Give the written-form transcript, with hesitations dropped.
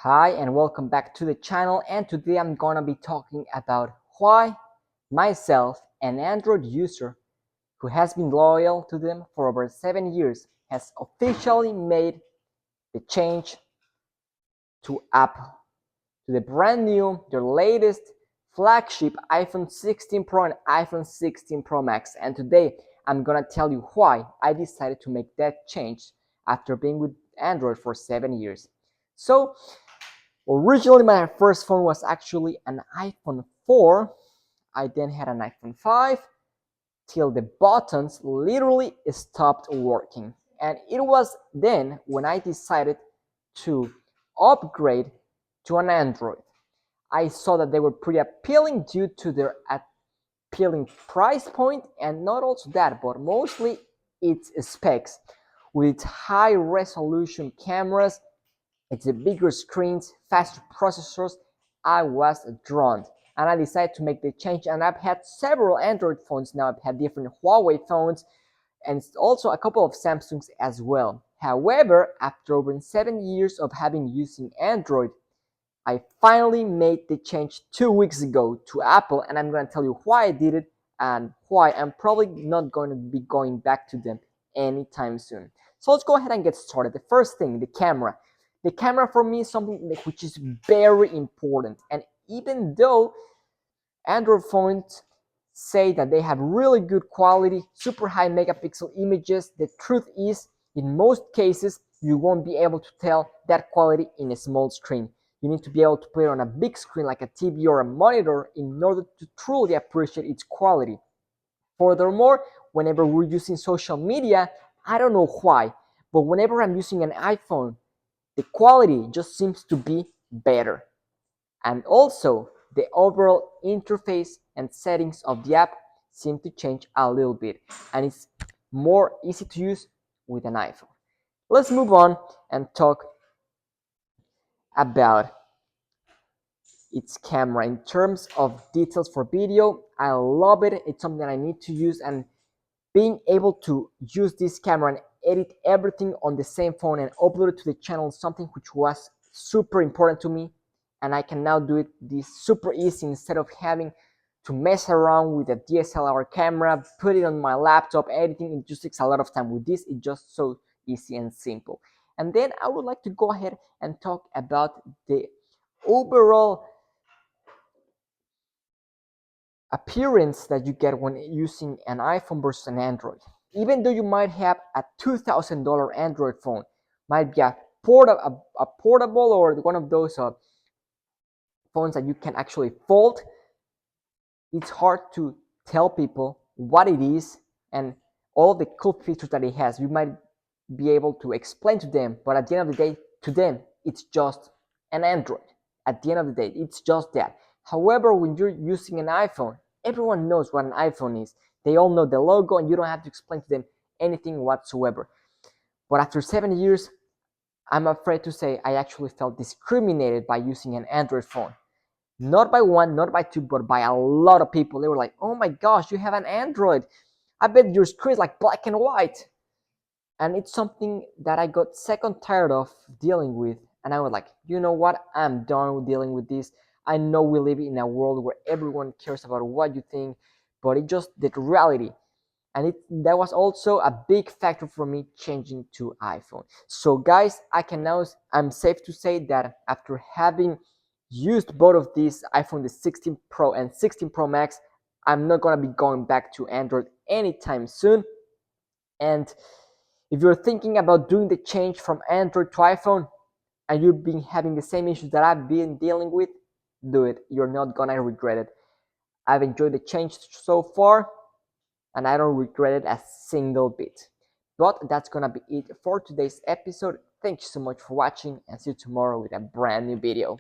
Hi and welcome back to the channel, and today I'm gonna be talking about why myself, an Android user who has been loyal to them for over 7 years, has officially made the change to Apple, to the brand new, their latest flagship iPhone 16 Pro and iPhone 16 Pro Max. And today I'm gonna tell you why I decided to make that change after being with Android for 7 years. So originally, my first phone was actually an iPhone 4. I then had an iPhone 5 till the buttons literally stopped working. And it was then when I decided to upgrade to an Android. I saw that they were pretty appealing due to their appealing price point, and not also that, but mostly its specs with high resolution cameras. It's the bigger screens, faster processors. I was drawn and I decided to make the change, and I've had several Android phones now. I've had different Huawei phones and also a couple of Samsungs as well. However, after over 7 years of having using Android, I finally made the change 2 weeks ago to Apple, and I'm going to tell you why I did it and why I'm probably not going to be going back to them anytime soon. So let's go ahead and get started. The first thing, the camera. The camera for me is something which is very important, and even though Android phones say that they have really good quality, super high megapixel images, the truth is, in most cases, you won't be able to tell that quality in a small screen. You need to be able to put it on a big screen like a TV or a monitor in order to truly appreciate its quality. Furthermore, whenever we're using social media, I don't know why, but whenever I'm using an iPhone, the quality just seems to be better. And also, the overall interface and settings of the app seem to change a little bit, and it's more easy to use with an iPhone. Let's move on and talk about its camera. In terms of details for video, I love it. It's something that I need to use, and being able to use this camera and edit everything on the same phone and upload it to the channel is something which was super important to me, and I can now do it this super easy instead of having to mess around with a DSLR camera, put it on my laptop, editing. It just takes a lot of time. With this, it's just so easy and simple. And then I would like to go ahead and talk about the overall appearance that you get when using an iPhone versus an Android. Even though you might have a $2,000 Android phone, might be a portable or one of those phones that you can actually fold, it's hard to tell people what it is and all the cool features that it has. You might be able to explain to them, but at the end of the day, to them, it's just an Android. At the end of the day, it's just that. However, when you're using an iPhone, everyone knows what an iPhone is. They all know the logo, and you don't have to explain to them anything whatsoever. But after 7 years, I'm afraid to say I actually felt discriminated by using an Android phone. Not by one, not by two, but by a lot of people. They were like, oh my gosh, you have an Android. I bet your screen is like black and white. And it's something that I got sick and tired of dealing with. And I was like, you know what? I'm done with dealing with this. I know we live in a world where everyone cares about what you think, but it's just the reality. And that was also a big factor for me changing to iPhone. So guys, I'm safe to say that after having used both of these, iPhone the 16 Pro and 16 Pro Max, I'm not gonna be going back to Android anytime soon. And if you're thinking about doing the change from Android to iPhone and you've been having the same issues that I've been dealing with, do it. You're not gonna regret it. I've enjoyed the change so far, and I don't regret it a single bit. But that's gonna be it for today's episode. Thank you so much for watching, and see you tomorrow with a brand new video.